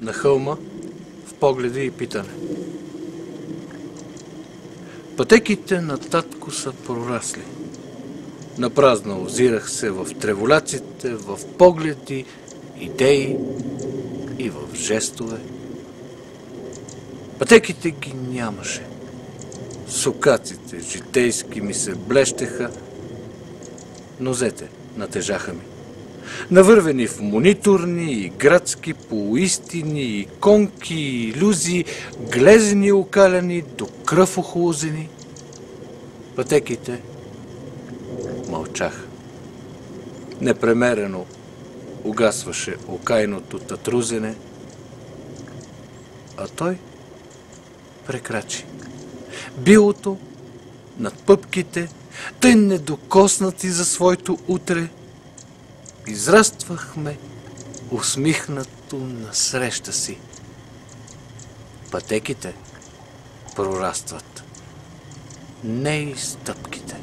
на хълма в погледи и питане. Пътеките на татко са прорасли. Напразно озирах се в треволяците, в погледи, идеи и в жестове. Пътеките ги нямаше. Сукаците житейски ми се блещеха, нозете натежаха ми. Навървени в мониторни и градски полуистини, иконки и илюзии, глезени и окаляни, до кръв охлузени. Пътеките мълчаха. Непремерено угасваше окайното татрузене, а той прекрачи. Билото над пъпките, тъй недокоснати за своето утре, израствахме усмихнато насреща си. Пътеките прорастват, не и стъпките.